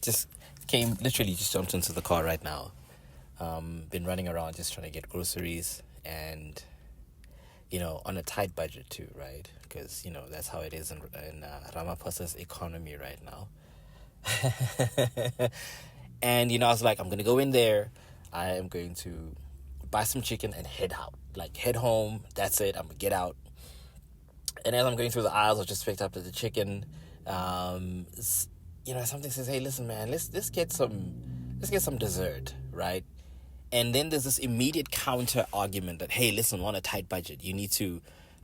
just literally just jumped into the car right now. Been running around just trying to get groceries and, on a tight budget too, right? Because, that's how it is in Ramaphosa's economy right now. And, I was like, I'm going to go in there. I am going to buy some chicken and head out. Like, head home. That's it. I'm going to get out. And as I'm going through the aisles, I just picked up the chicken. Something says, "Hey, listen, man, let's get some dessert, right?" And then there's this immediate counter argument that, "Hey, listen, on a tight budget, you need to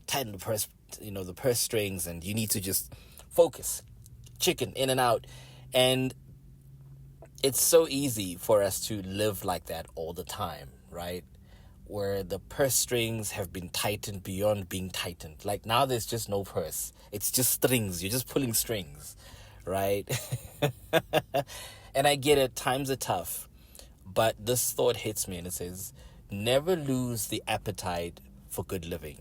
tighten the purse strings, and you need to just focus, chicken in and out." And it's so easy for us to live like that all the time, right? Where the purse strings have been tightened beyond being tightened. Like, now there's just no purse. It's just strings. You're just pulling strings, right? And I get it. Times are tough. But this thought hits me and it says, never lose the appetite for good living.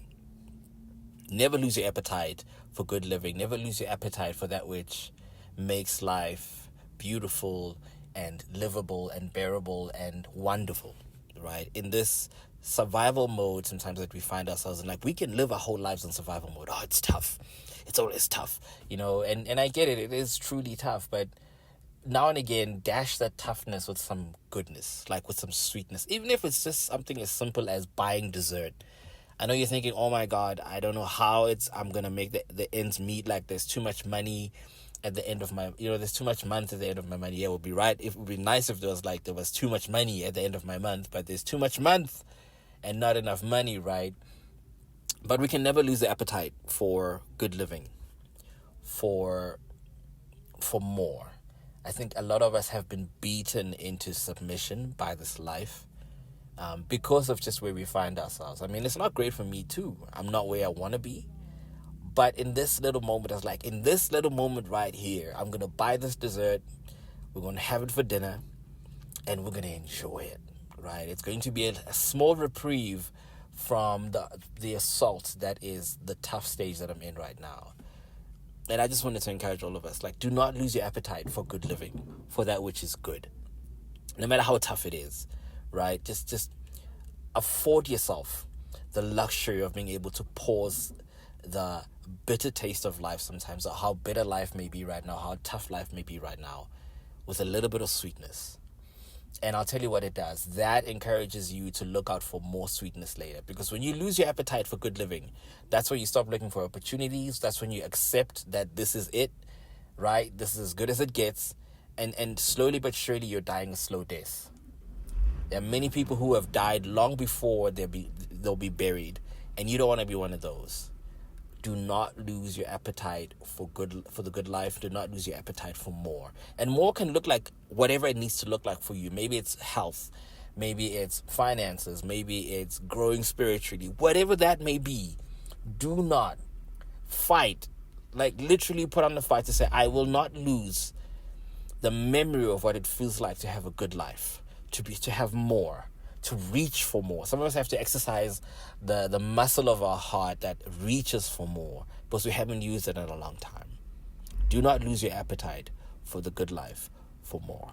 Never lose your appetite for good living. Never lose your appetite for that which makes life beautiful and livable and bearable and wonderful, right? In this survival mode sometimes that we find ourselves in, like, we can live our whole lives in survival mode. Oh, it's tough. It's always tough, and I get it. It is truly tough, but now and again, dash that toughness with some goodness, like with some sweetness, even if it's just something as simple as buying dessert. I know you're thinking, oh my God, I don't know how I'm going to make the ends meet. Like, there's too much money at the end of there's too much month at the end of my money. Yeah, it would be right. It would be nice if there was too much money at the end of my month, but there's too much month and not enough money, right? But we can never lose the appetite for good living, for more. I think a lot of us have been beaten into submission by this life because of just where we find ourselves. I mean, it's not great for me too. I'm not where I want to be. But in this little moment, I was like, in this little moment right here, I'm going to buy this dessert. We're going to have it for dinner. And we're going to enjoy it, right? It's going to be a small reprieve from the assault that is the tough stage that I'm in right now. And I just wanted to encourage all of us, like, do not lose your appetite for good living, for that which is good, no matter how tough it is, right? Just afford yourself the luxury of being able to pause the bitter taste of life sometimes, or how bitter life may be right now, how tough life may be right now, with a little bit of sweetness. And I'll tell you what it does. That encourages you to look out for more sweetness later. Because when you lose your appetite for good living, that's when you stop looking for opportunities. That's when you accept that this is it, right? This is as good as it gets. And slowly but surely, you're dying a slow death. There are many people who have died long before they'll be buried. And you don't want to be one of those. Do not lose your appetite for the good life. Do not lose your appetite for more. And more can look like whatever it needs to look like for you. Maybe it's health. Maybe it's finances. Maybe it's growing spiritually. Whatever that may be, do not fight. Like, literally put on the fight to say, I will not lose the memory of what it feels like to have a good life, to have more, to reach for more. Some of us have to exercise the muscle of our heart that reaches for more, because we haven't used it in a long time. Do not lose your appetite for the good life, for more.